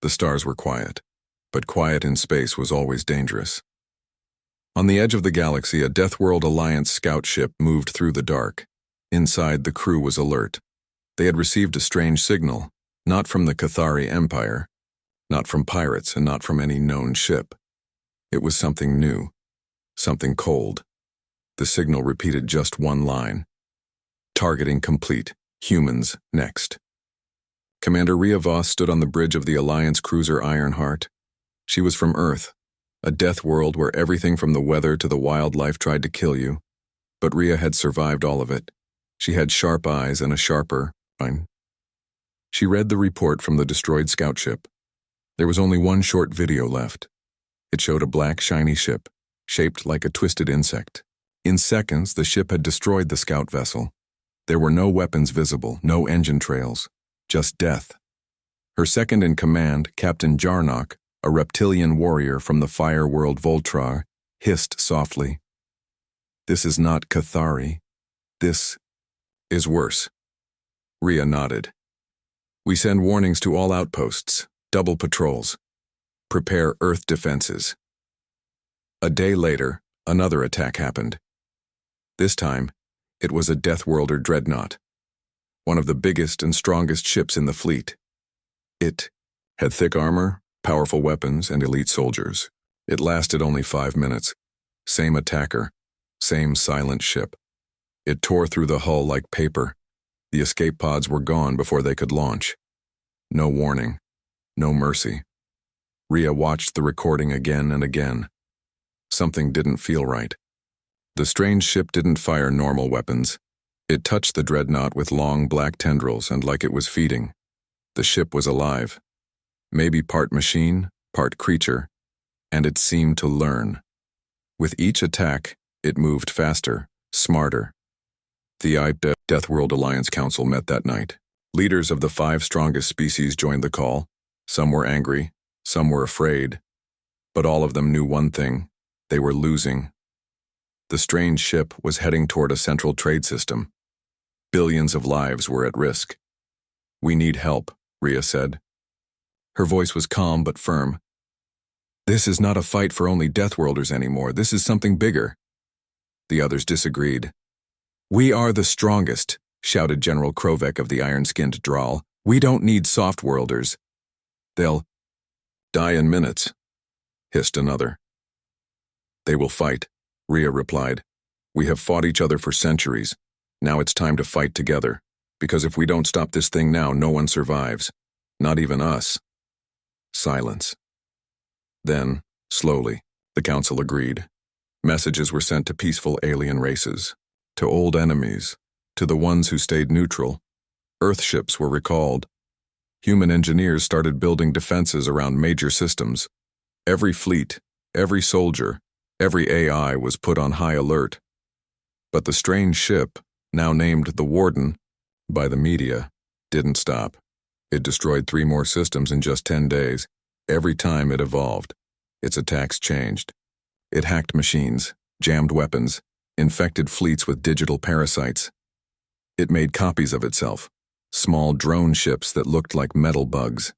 The stars were quiet, but quiet in space was always dangerous. On the edge of the galaxy, a Deathworld Alliance scout ship moved through the dark. Inside, the crew was alert. They had received a strange signal, not from the Cathari Empire, not from pirates, and not from any known ship. It was something new, something cold. The signal repeated just one line. Targeting complete. Humans next. Commander Rhea Voss stood on the bridge of the Alliance cruiser Ironheart. She was from Earth, a death world where everything from the weather to the wildlife tried to kill you. But Rhea had survived all of it. She had sharp eyes and a sharper mind. She read the report from the destroyed scout ship. There was only one short video left. It showed a black, shiny ship, shaped like a twisted insect. In seconds, the ship had destroyed the scout vessel. There were no weapons visible, no engine trails, just death. Her second-in-command, Captain Jarnock, a reptilian warrior from the fire world Voltrar, hissed softly. "This is not Cathari. This is worse." Rhea nodded. "We send warnings to all outposts, double patrols. Prepare Earth defenses." A day later, another attack happened. This time, it was a Deathworlder dreadnought, one of the biggest and strongest ships in the fleet. It had thick armor, powerful weapons, and elite soldiers. It lasted only 5 minutes. Same attacker, same silent ship. It tore through the hull like paper. The escape pods were gone before they could launch. No warning, no mercy. Rhea watched the recording again and again. Something didn't feel right. The strange ship didn't fire normal weapons. It touched the dreadnought with long black tendrils, and like it was feeding. The ship was alive. Maybe part machine, part creature, and it seemed to learn. With each attack, it moved faster, smarter. The Deathworld Alliance Council met that night. Leaders of the 5 strongest species joined the call. Some were angry, some were afraid. But all of them knew one thing: they were losing. The strange ship was heading toward a central trade system. Billions of lives were at risk. "We need help," Rhea said. Her voice was calm but firm. "This is not a fight for only Deathworlders anymore. This is something bigger." The others disagreed. "We are the strongest," shouted General Krovek of the iron-skinned Draal. "We don't need soft-worlders." "They'll die in minutes," hissed another. "They will fight," Rhea replied. "We have fought each other for centuries. Now it's time to fight together, because if we don't stop this thing now, no one survives. Not even us." Silence. Then, slowly, the council agreed. Messages were sent to peaceful alien races, to old enemies, to the ones who stayed neutral. Earth ships were recalled. Human engineers started building defenses around major systems. Every fleet, every soldier, every AI was put on high alert. But the strange ship, now named the Warden by the media, didn't stop. It destroyed 3 more systems in just 10 days. Every time it evolved, its attacks changed. It hacked machines, jammed weapons, infected fleets with digital parasites. It made copies of itself, small drone ships that looked like metal bugs.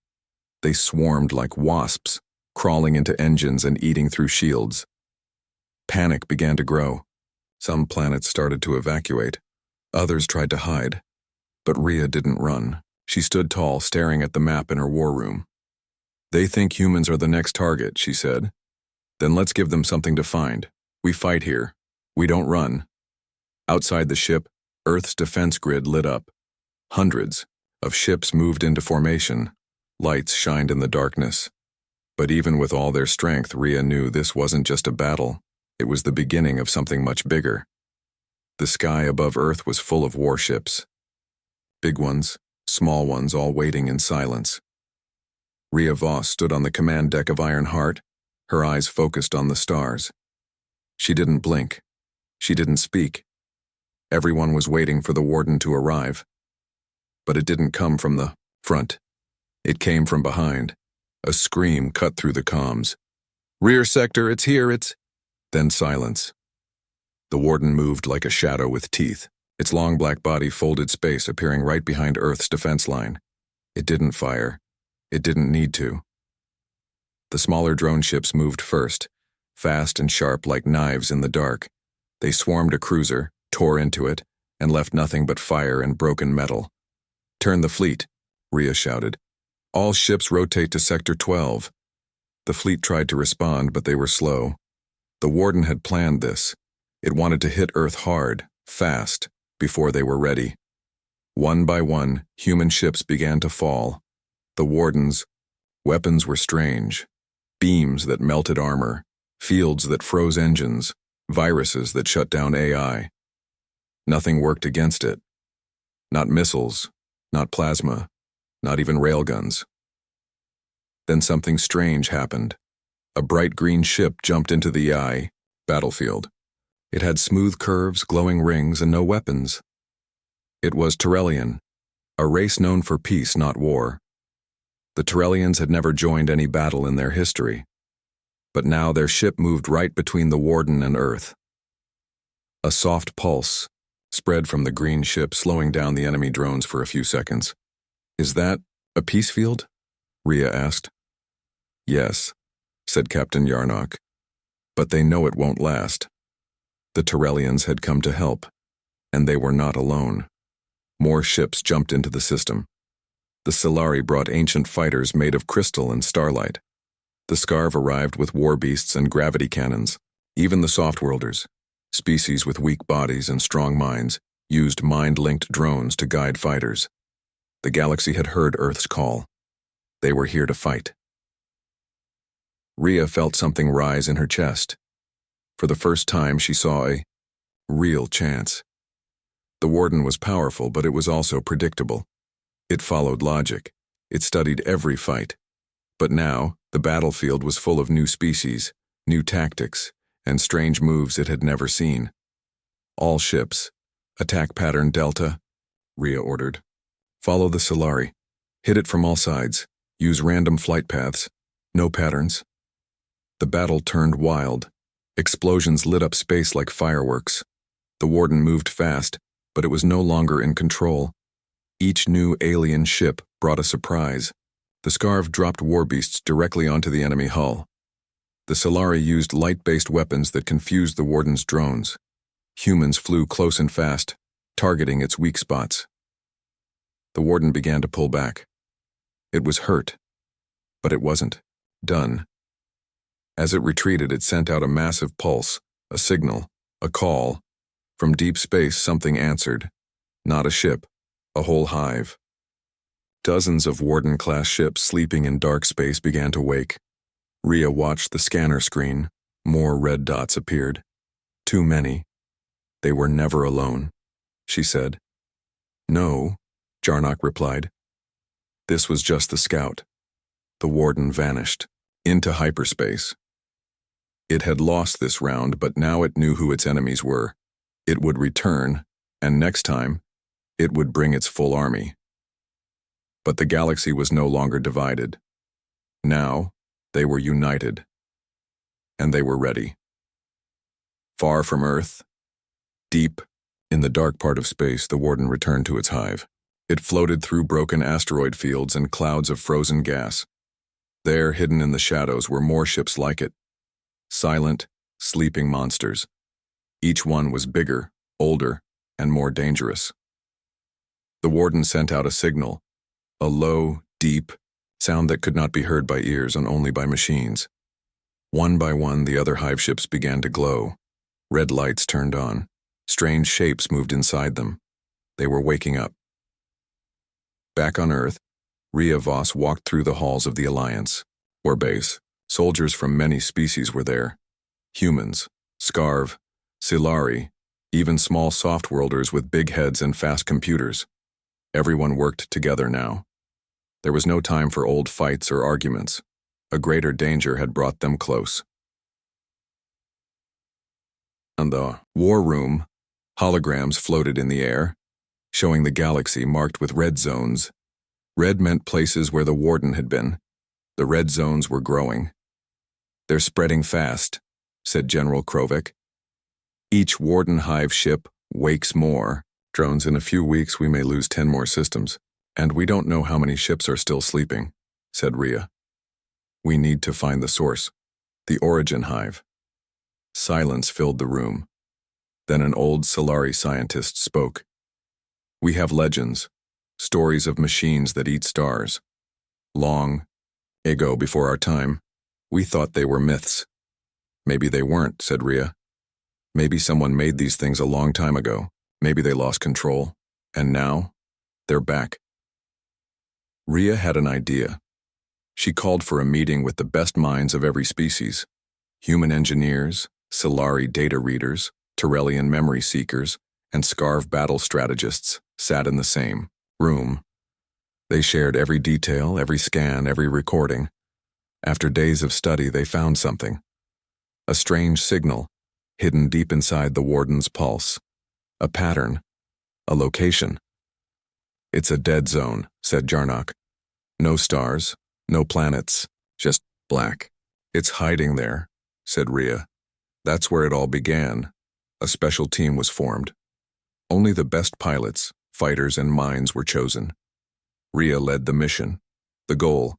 They swarmed like wasps, crawling into engines and eating through shields. Panic began to grow. Some planets started to evacuate. Others tried to hide. But Rhea didn't run. She stood tall, staring at the map in her war room. "They think humans are the next target," she said. "Then let's give them something to find. We fight here. We don't run." Outside the ship, Earth's defense grid lit up. Hundreds of ships moved into formation. Lights shined in the darkness. But even with all their strength, Rhea knew this wasn't just a battle. It was the beginning of something much bigger. The sky above Earth was full of warships. Big ones, small ones, all waiting in silence. Rhea Voss stood on the command deck of Ironheart, her eyes focused on the stars. She didn't blink. She didn't speak. Everyone was waiting for the Warden to arrive. But it didn't come from the front. It came from behind. A scream cut through the comms. "Rear sector, it's here, it's—" Then silence. The Warden moved like a shadow with teeth, its long black body folded space appearing right behind Earth's defense line. It didn't fire. It didn't need to. The smaller drone ships moved first, fast and sharp like knives in the dark. They swarmed a cruiser, tore into it, and left nothing but fire and broken metal. "Turn the fleet," Rhea shouted. "All ships rotate to Sector 12. The fleet tried to respond, but they were slow. The Warden had planned this. It wanted to hit Earth hard, fast, before they were ready. One by one, human ships began to fall. The Warden's weapons were strange. Beams that melted armor, fields that froze engines, viruses that shut down AI. Nothing worked against it. Not missiles, not plasma, not even railguns. Then something strange happened. A bright green ship jumped into the AI battlefield. It had smooth curves, glowing rings, and no weapons. It was Tyrellian, a race known for peace, not war. The Tyrellians had never joined any battle in their history, but now their ship moved right between the Warden and Earth. A soft pulse spread from the green ship, slowing down the enemy drones for a few seconds. "Is that a peace field?" Rhea asked. "Yes," said Captain Yarnock, "but they know it won't last." The Tyrellians had come to help, and they were not alone. More ships jumped into the system. The Solari brought ancient fighters made of crystal and starlight. The Scarv arrived with war beasts and gravity cannons. Even the Softworlders, species with weak bodies and strong minds, used mind-linked drones to guide fighters. The galaxy had heard Earth's call. They were here to fight. Rhea felt something rise in her chest. For the first time, she saw a real chance. The Warden was powerful, but it was also predictable. It followed logic. It studied every fight. But now, the battlefield was full of new species, new tactics, and strange moves it had never seen. "All ships, attack pattern Delta," Rhea ordered. "Follow the Solari. Hit it from all sides. Use random flight paths. No patterns." The battle turned wild. Explosions lit up space like fireworks. The Warden moved fast, but it was no longer in control. Each new alien ship brought a surprise. The Scarv dropped war beasts directly onto the enemy hull. The Solari used light-based weapons that confused the Warden's drones. Humans flew close and fast, targeting its weak spots. The Warden began to pull back. It was hurt, but it wasn't done. As it retreated, it sent out a massive pulse, a signal, a call. From deep space, something answered. Not a ship, a whole hive. Dozens of Warden-class ships sleeping in dark space began to wake. Rhea watched the scanner screen. More red dots appeared. Too many. They were never alone, she said. "No," Jarnock replied. This was just the scout. The Warden vanished into hyperspace. It had lost this round, but now it knew who its enemies were. It would return, and next time, it would bring its full army. But the galaxy was no longer divided. Now, they were united. And they were ready. Far from Earth, deep in the dark part of space, the Warden returned to its hive. It floated through broken asteroid fields and clouds of frozen gas. There, hidden in the shadows, were more ships like it. Silent, sleeping monsters. Each one was bigger, older, and more dangerous. The Warden sent out a signal, a low, deep sound that could not be heard by ears and only by machines. One by one, the other hive ships began to glow. Red lights turned on. Strange shapes moved inside them. They were waking up. Back on Earth, Rhea Voss walked through the halls of the Alliance, or base. Soldiers from many species were there. Humans, Scarv, Solari, even small soft-worlders with big heads and fast computers. Everyone worked together now. There was no time for old fights or arguments. A greater danger had brought them close. In the war room, holograms floated in the air, showing the galaxy marked with red zones. Red meant places where the Warden had been. The red zones were growing. "They're spreading fast," said General Krovik. "Each Warden hive ship wakes more. Drones, in a few weeks we may lose 10 more systems. And we don't know how many ships are still sleeping," said Rhea. We need to find the source, the origin hive. Silence filled the room. Then an old Solarii scientist spoke. We have legends, stories of machines that eat stars. Long ago, before our time, we thought they were myths. Maybe they weren't, said Rhea. Maybe someone made these things a long time ago. Maybe they lost control. And now, they're back. Rhea had an idea. She called for a meeting with the best minds of every species. Human engineers, Solarii data readers, Tyrellian memory seekers, and Scarv battle strategists sat in the same room. They shared every detail, every scan, every recording. After days of study, they found something. A strange signal, hidden deep inside the warden's pulse. A pattern. A location. It's a dead zone, said Jarnock. No stars, no planets, just black. It's hiding there, said Rhea. That's where it all began. A special team was formed. Only the best pilots, fighters, and minds were chosen. Rhea led the mission. The goal: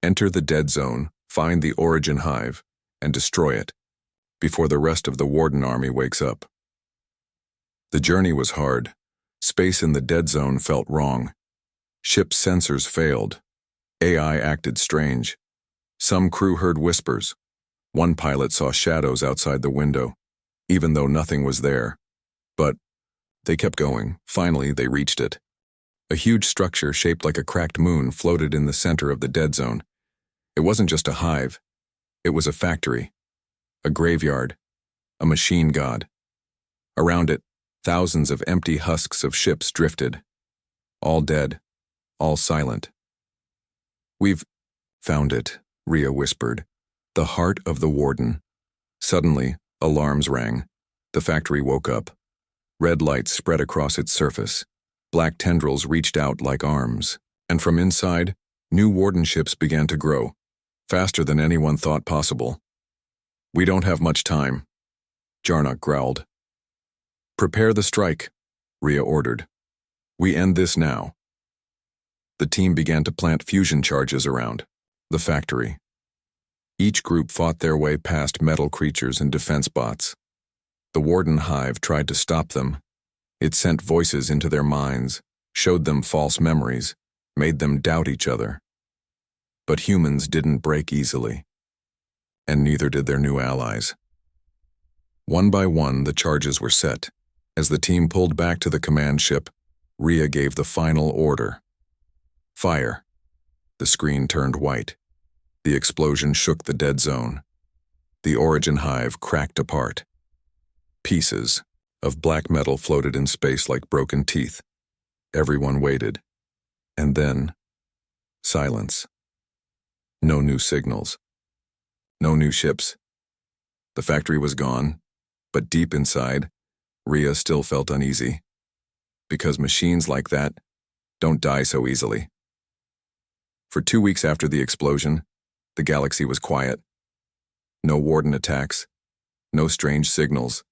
enter the dead zone, find the origin hive, and destroy it before the rest of the Warden army wakes up. The journey was hard. Space in the dead zone felt wrong. Ship's sensors failed. AI acted strange. Some crew heard whispers. One pilot saw shadows outside the window, even though nothing was there. But they kept going. Finally, they reached it. A huge structure shaped like a cracked moon floated in the center of the dead zone. It wasn't just a hive. It was a factory, a graveyard, a machine god. Around it, thousands of empty husks of ships drifted. All dead, all silent. We've found it, Rhea whispered. The heart of the Warden. Suddenly, alarms rang. The factory woke up. Red lights spread across its surface. Black tendrils reached out like arms. And from inside, new Warden ships began to grow, faster than anyone thought possible. We don't have much time, Jarnock growled. Prepare the strike, Rhea ordered. We end this now. The team began to plant fusion charges around the factory. Each group fought their way past metal creatures and defense bots. The Warden hive tried to stop them. It sent voices into their minds, showed them false memories, made them doubt each other. But humans didn't break easily. And neither did their new allies. One by one, the charges were set. As the team pulled back to the command ship, Rhea gave the final order. Fire. The screen turned white. The explosion shook the dead zone. The origin hive cracked apart. Pieces of black metal floated in space like broken teeth. Everyone waited. And then, silence. No new signals. No new ships. The factory was gone, but deep inside, Rhea still felt uneasy. Because machines like that don't die so easily. For 2 weeks after the explosion, the galaxy was quiet. No Warden attacks, no strange signals,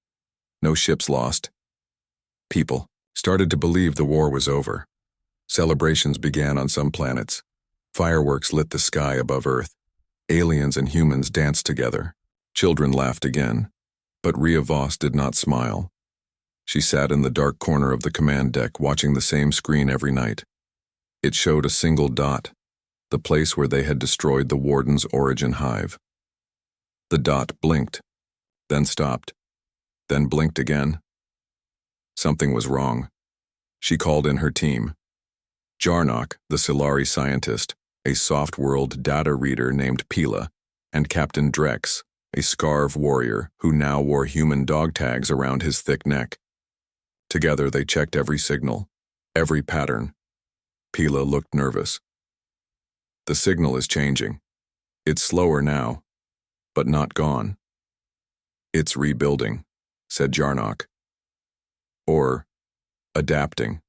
no ships lost. People started to believe the war was over. Celebrations began on some planets. Fireworks lit the sky above Earth. Aliens and humans danced together. Children laughed again. But Rhea Voss did not smile. She sat in the dark corner of the command deck watching the same screen every night. It showed a single dot, the place where they had destroyed the Warden's origin hive. The dot blinked, then stopped, then blinked again. Something was wrong. She called in her team. Jarnock, the Solarii scientist, a soft-world data reader named Pila, and Captain Drex, a Scarv warrior who now wore human dog tags around his thick neck. Together they checked every signal, every pattern. Pila looked nervous. The signal is changing. It's slower now, but not gone. It's rebuilding, said Jarnock. Or adapting.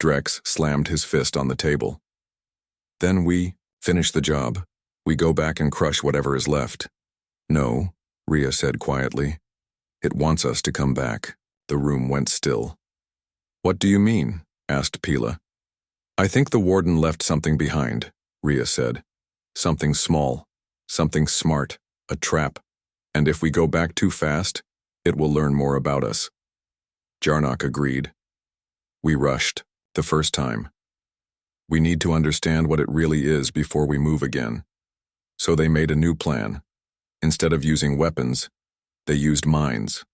Drex slammed his fist on the table. Then we finish the job. We go back and crush whatever is left. No, Rhea said quietly. It wants us to come back. The room went still. What do you mean? Asked Pila. I think the Warden left something behind, Rhea said. Something small, something smart, a trap. And if we go back too fast, it will learn more about us. Jarnock agreed. We rushed, the first time. We need to understand what it really is before we move again. So they made a new plan. Instead of using weapons, they used mines.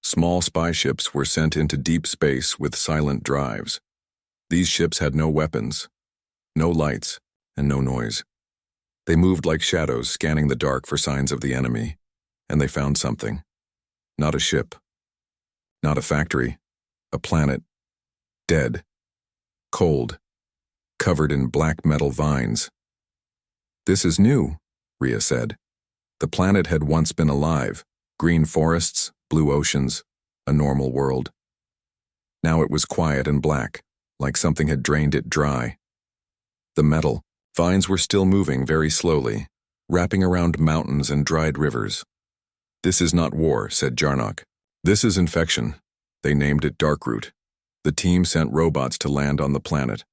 Small spy ships were sent into deep space with silent drives. These ships had no weapons, no lights, and no noise. They moved like shadows, scanning the dark for signs of the enemy, and they found something. Not a ship, not a factory, a planet, dead, cold, covered in black metal vines. This is new, Rhea said. The planet had once been alive, green forests, blue oceans, a normal world. Now it was quiet and black, like something had drained it dry. The metal vines were still moving very slowly, wrapping around mountains and dried rivers. This is not war, said Jarnock. This is infection. They named it Darkroot. The team sent robots to land on the planet.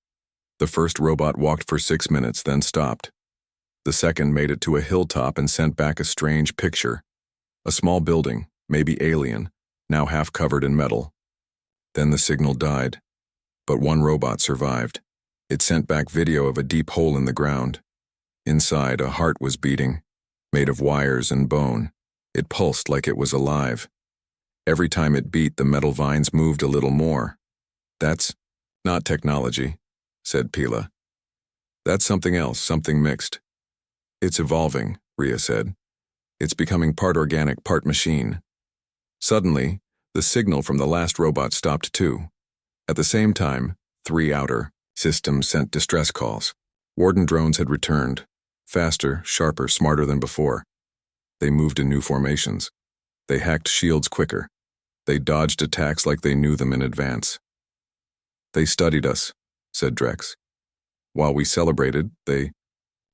The first robot walked for 6 minutes, then stopped. The second made it to a hilltop and sent back a strange picture. A small building, maybe alien, now half covered in metal. Then the signal died. But one robot survived. It sent back video of a deep hole in the ground. Inside, a heart was beating, made of wires and bone. It pulsed like it was alive. Every time it beat, the metal vines moved a little more. That's not technology, said Pila. That's something else, something mixed. It's evolving, Rhea said. It's becoming part organic, part machine. Suddenly, the signal from the last robot stopped too. At the same time, 3 outer systems sent distress calls. Warden drones had returned, faster, sharper, smarter than before. They moved in new formations. They hacked shields quicker. They dodged attacks like they knew them in advance. They studied us, said Drex. While we celebrated, they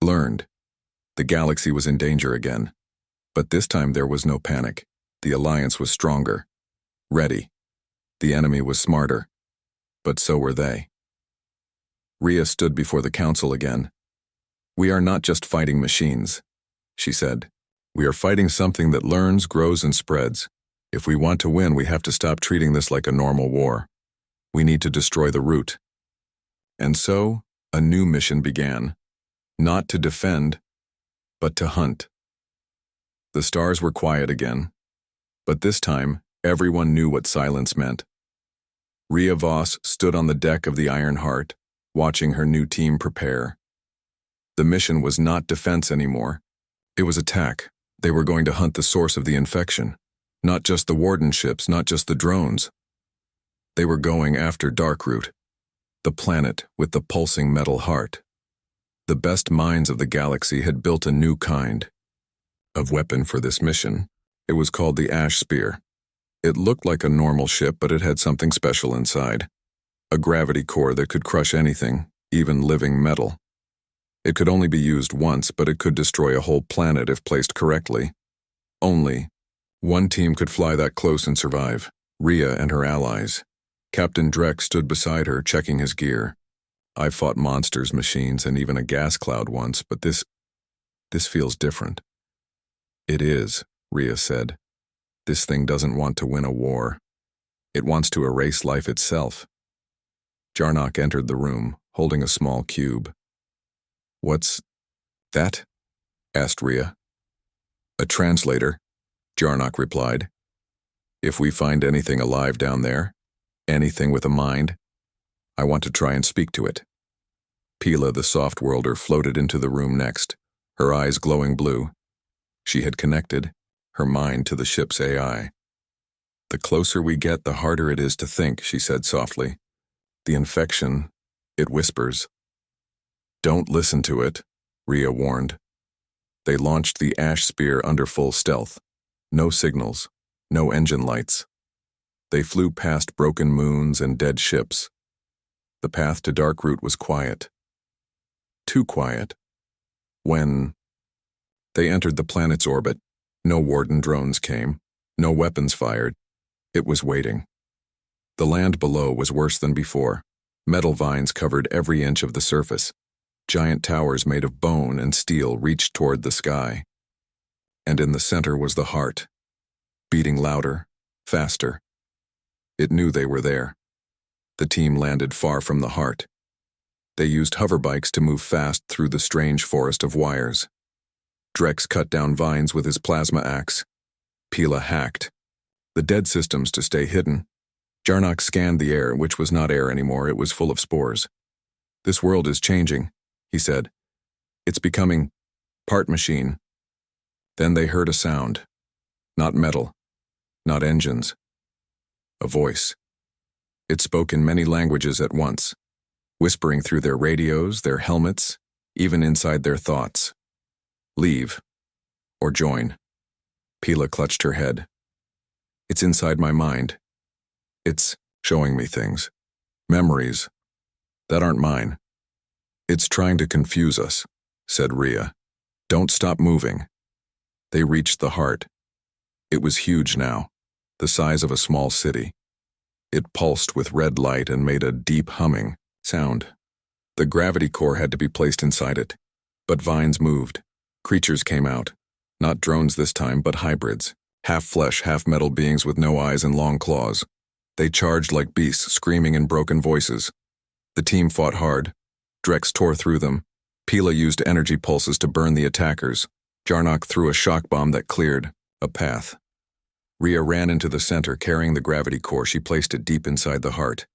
learned. The galaxy was in danger again. But this time there was no panic. The Alliance was stronger. Ready. The enemy was smarter. But so were they. Rhea stood before the council again. We are not just fighting machines, she said. We are fighting something that learns, grows, and spreads. If we want to win, we have to stop treating this like a normal war. We need to destroy the root. And so, a new mission began. Not to defend, but to hunt. The stars were quiet again. But this time, everyone knew what silence meant. Rhea Voss stood on the deck of the Iron Heart, watching her new team prepare. The mission was not defense anymore. It was attack. They were going to hunt the source of the infection. Not just the Warden ships, not just the drones. They were going after Darkroot, the planet with the pulsing metal heart. The best minds of the galaxy had built a new kind of weapon for this mission. It was called the Ash Spear. It looked like a normal ship, but it had something special inside. A gravity core that could crush anything, even living metal. It could only be used once, but it could destroy a whole planet if placed correctly. Only one team could fly that close and survive, Rhea and her allies. Captain Drex stood beside her, checking his gear. I've fought monsters, machines, and even a gas cloud once, but this feels different. It is, Rhea said. This thing doesn't want to win a war. It wants to erase life itself. Jarnock entered the room, holding a small cube. What's that? Asked Rhea. A translator, Jarnock replied. If we find anything alive down there, anything with a mind, I want to try and speak to it. Pila, the soft-worlder, floated into the room next, her eyes glowing blue. She had connected her mind to the ship's AI. The closer we get, the harder it is to think, she said softly. The infection, it whispers. Don't listen to it, Rhea warned. They launched the Ash Spear under full stealth. No signals, no engine lights. They flew past broken moons and dead ships. The path to Darkroot was quiet. Too quiet. When they entered the planet's orbit, no Warden drones came, no weapons fired. It was waiting. The land below was worse than before. Metal vines covered every inch of the surface. Giant towers made of bone and steel reached toward the sky. And in the center was the heart, beating louder, faster. It knew they were there. The team landed far from the heart. They used hoverbikes to move fast through the strange forest of wires. Drex cut down vines with his plasma axe. Pila hacked the dead systems to stay hidden. Jarnock scanned the air, which was not air anymore, it was full of spores. "This world is changing," he said. "It's becoming part machine." Then they heard a sound. Not metal, not engines. A voice. It spoke in many languages at once, whispering through their radios, their helmets, even inside their thoughts. "Leave. Or join." Pila clutched her head. "It's inside my mind. It's showing me things. Memories. That aren't mine. It's trying to confuse us," said Rhea. "Don't stop moving." They reached the heart. It was huge now, the size of a small city. It pulsed with red light and made a deep humming sound. The gravity core had to be placed inside it, but vines moved. Creatures came out, not drones this time, but hybrids, half flesh, half metal beings with no eyes and long claws. They charged like beasts, screaming in broken voices. The team fought hard. Drex tore through them. Pila used energy pulses to burn the attackers. Jarnock threw a shock bomb that cleared a path. Rhea ran into the center, carrying the gravity core. She placed it deep inside the heart.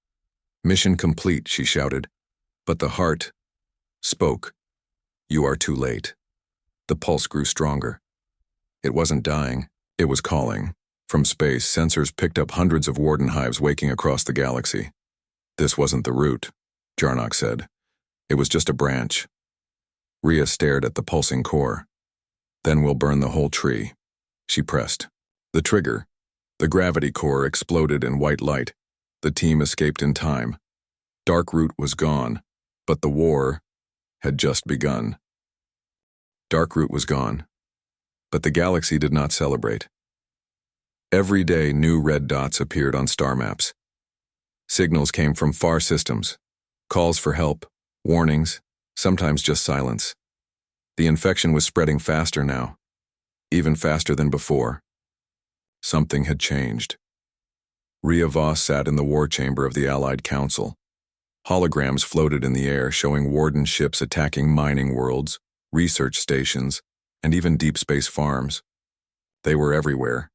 "Mission complete," she shouted. But the heart spoke. "You are too late." The pulse grew stronger. It wasn't dying. It was calling. From space, sensors picked up hundreds of warden hives waking across the galaxy. "This wasn't the root," Jarnock said. "It was just a branch." Rhea stared at the pulsing core. "Then we'll burn the whole tree." She pressed the trigger. The gravity core exploded in white light. The team escaped in time. Darkroot was gone, but the war had just begun. Darkroot was gone, but the galaxy did not celebrate. Every day, new red dots appeared on star maps. Signals came from far systems, calls for help, warnings, sometimes just silence. The infection was spreading faster now, even faster than before. Something had changed. Rhea Voss sat in the war chamber of the Allied Council. Holograms floated in the air, showing warden ships attacking mining worlds, research stations, and even deep space farms. They were everywhere.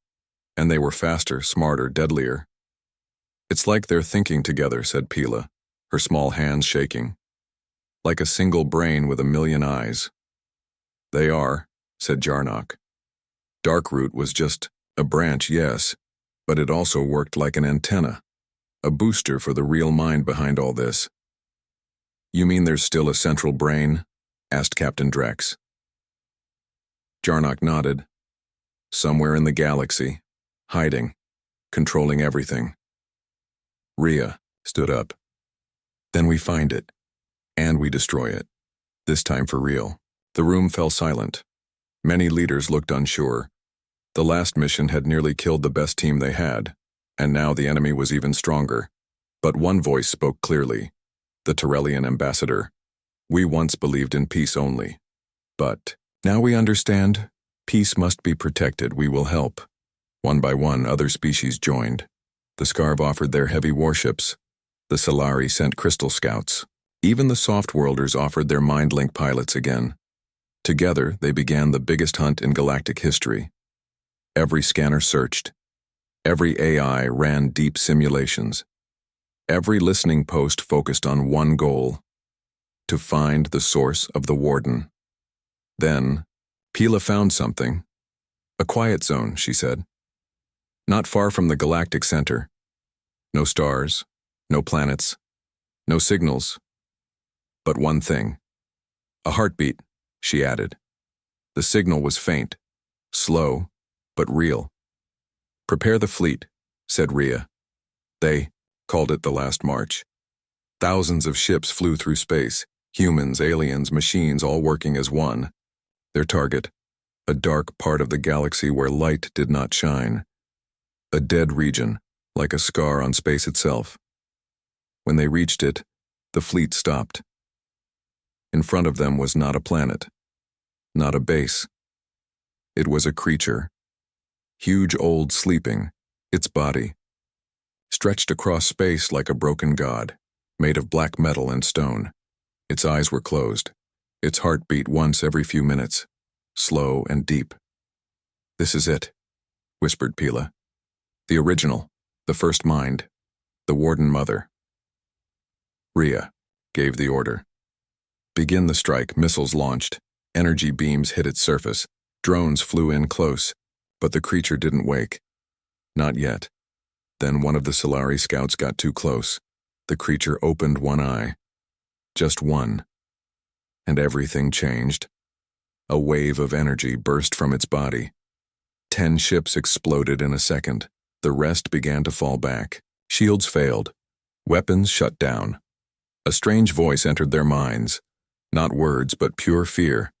And they were faster, smarter, deadlier. "It's like they're thinking together," said Pila, her small hands shaking. "Like a single brain with a million eyes." "They are," said Jarnock. Darkroot was just a branch, yes, but it also worked like an antenna, a booster for the real mind behind all this. "You mean there's still a central brain?" asked Captain Drex. Jarnock nodded. "Somewhere in the galaxy. Hiding, controlling everything." Rhea stood up. "Then we find it, and we destroy it. This time for real." The room fell silent. Many leaders looked unsure. The last mission had nearly killed the best team they had, and now the enemy was even stronger. But one voice spoke clearly, the Tyrellian ambassador. "We once believed in peace only. But now we understand. Peace must be protected. We will help." One by one, other species joined. The Scarv offered their heavy warships. The Solari sent crystal scouts. Even the soft-worlders offered their mind-link pilots again. Together, they began the biggest hunt in galactic history. Every scanner searched. Every AI ran deep simulations. Every listening post focused on one goal: to find the source of the Warden. Then, Pila found something. "A quiet zone," she said. "Not far from the galactic center. No stars, no planets, no signals. But one thing. A heartbeat," she added. The signal was faint, slow, but real. "Prepare the fleet," said Rhea. They called it the Last March. Thousands of ships flew through space, humans, aliens, machines, all working as one. Their target, a dark part of the galaxy where light did not shine. A dead region, like a scar on space itself. When they reached it, the fleet stopped. In front of them was not a planet, not a base. It was a creature, huge old sleeping, its body, stretched across space like a broken god, made of black metal and stone. Its eyes were closed. Its heart beat once every few minutes, slow and deep. "This is it," whispered Pila. "The original, the first mind, the Warden Mother." Rhea gave the order. "Begin the strike." Missiles launched. Energy beams hit its surface. Drones flew in close, but the creature didn't wake. Not yet. Then one of the Solari scouts got too close. The creature opened one eye. Just one. And everything changed. A wave of energy burst from its body. 10 ships exploded in a second. The rest began to fall back. Shields failed. Weapons shut down. A strange voice entered their minds. Not words, but pure fear.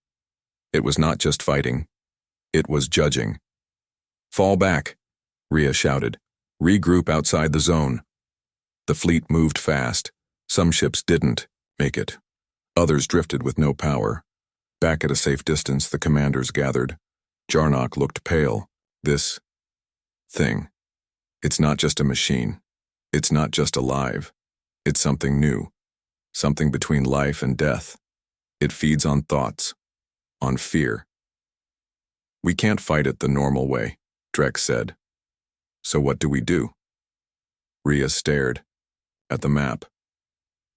It was not just fighting. It was judging. "Fall back," Rhea shouted. "Regroup outside the zone." The fleet moved fast. Some ships didn't make it. Others drifted with no power. Back at a safe distance, the commanders gathered. Jarnock looked pale. "This thing. It's not just a machine. It's not just alive. It's something new. Something between life and death. It feeds on thoughts. On fear." "We can't fight it the normal way," Drex said. "So what do we do?" Rhea stared at the map.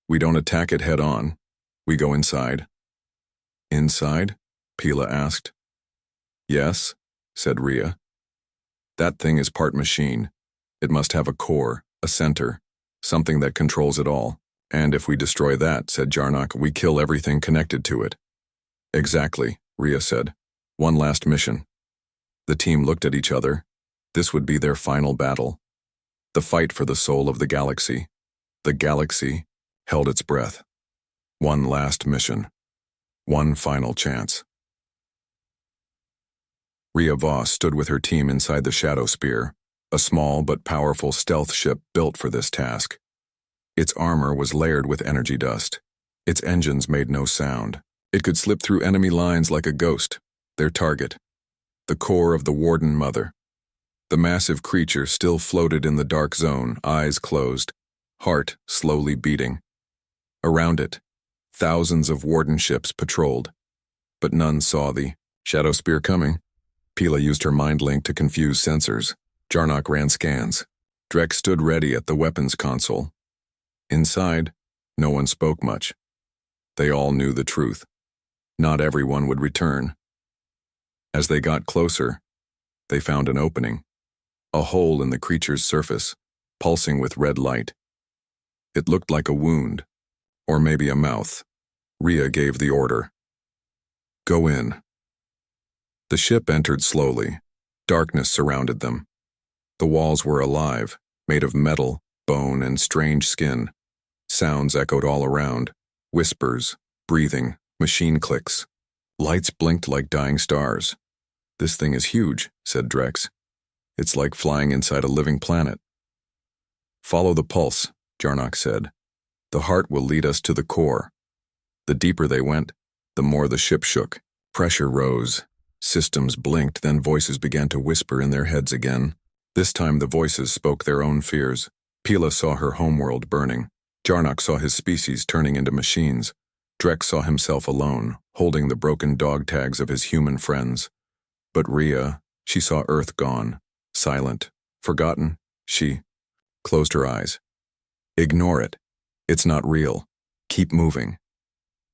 "We don't attack it head on. We go inside." "Inside?" Pila asked. "Yes," said Rhea. "That thing is part machine. It must have a core, a center, something that controls it all. And if we destroy that," said Jarnock, "we kill everything connected to it." "Exactly," Rhea said. "One last mission." The team looked at each other. This would be their final battle. The fight for the soul of the galaxy. The galaxy held its breath. One last mission. One final chance. Rhea Voss stood with her team inside the Shadow Spear, a small but powerful stealth ship built for this task. Its armor was layered with energy dust. Its engines made no sound. It could slip through enemy lines like a ghost. Their target, the core of the Warden Mother. The massive creature still floated in the dark zone, eyes closed, heart slowly beating. Around it, thousands of Warden ships patrolled, but none saw the Shadow Spear coming. Pila used her mind link to confuse sensors. Jarnock ran scans. Drex stood ready at the weapons console. Inside, no one spoke much. They all knew the truth. Not everyone would return. As they got closer, they found an opening. A hole in the creature's surface, pulsing with red light. It looked like a wound, or maybe a mouth. Rhea gave the order. "Go in." The ship entered slowly. Darkness surrounded them. The walls were alive, made of metal, bone, and strange skin. Sounds echoed all around. Whispers, breathing, machine clicks. Lights blinked like dying stars. "This thing is huge," said Drex. "It's like flying inside a living planet." "Follow the pulse," Jarnock said. "The heart will lead us to the core." The deeper they went, the more the ship shook. Pressure rose. Systems blinked, then voices began to whisper in their heads again. This time the voices spoke their own fears. Pila saw her homeworld burning. Jarnock saw his species turning into machines. Drex saw himself alone, holding the broken dog tags of his human friends. But Rhea, she saw Earth gone, silent, forgotten. She closed her eyes. "Ignore it. It's not real. Keep moving."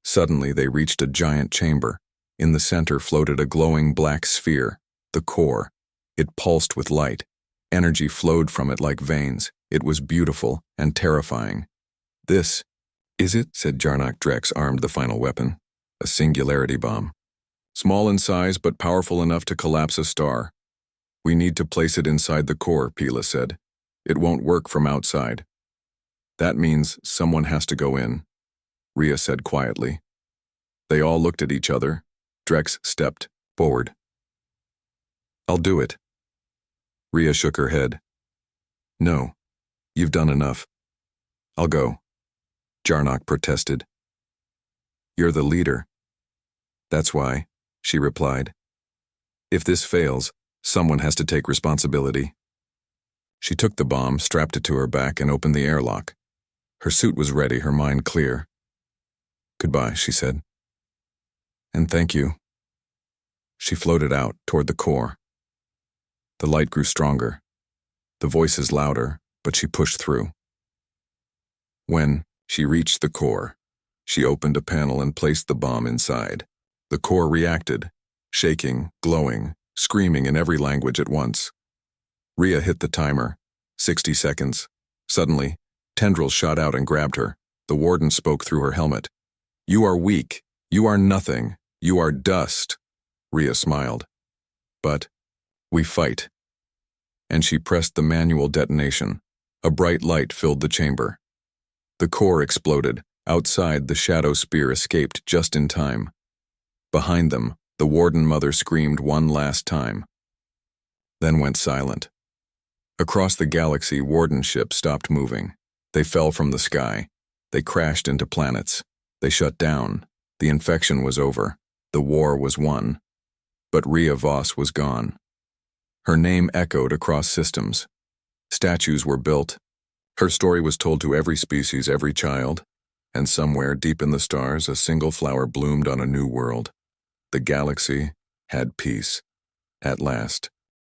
Suddenly they reached a giant chamber. In the center floated a glowing black sphere, the core. It pulsed with light. Energy flowed from it like veins. It was beautiful and terrifying. "This is it," said Jarnock. Drex armed the final weapon, a singularity bomb. "Small in size but powerful enough to collapse a star. We need to place it inside the core," Pila said. "It won't work from outside." "That means someone has to go in," Rhea said quietly. They all looked at each other. Drex stepped forward. "I'll do it." Rhea shook her head. "No, you've done enough. I'll go," Jarnock protested. You're the leader. That's why, she replied. If this fails, someone has to take responsibility. She took the bomb, strapped it to her back, and opened the airlock. Her suit was ready, her mind clear. Goodbye, she said. And thank you. She floated out toward the core. The light grew stronger, the voices louder, but she pushed through. When she reached the core, she opened a panel and placed the bomb inside. The core reacted, shaking, glowing, screaming in every language at once. Rhea hit the timer. 60 seconds. Suddenly, tendrils shot out and grabbed her. The warden spoke through her helmet. You are weak. You are nothing. You are dust. Rhea smiled. But we fight. And she pressed the manual detonation. A bright light filled the chamber. The core exploded. Outside, the shadow spear escaped just in time. Behind them, the warden mother screamed one last time, then went silent. Across the galaxy, warden ships stopped moving. They fell from the sky. They crashed into planets. They shut down. The infection was over. The war was won. But Rhea Voss was gone. Her name echoed across systems. Statues were built. Her story was told to every species, every child. And somewhere deep in the stars, a single flower bloomed on a new world. The galaxy had peace. At last.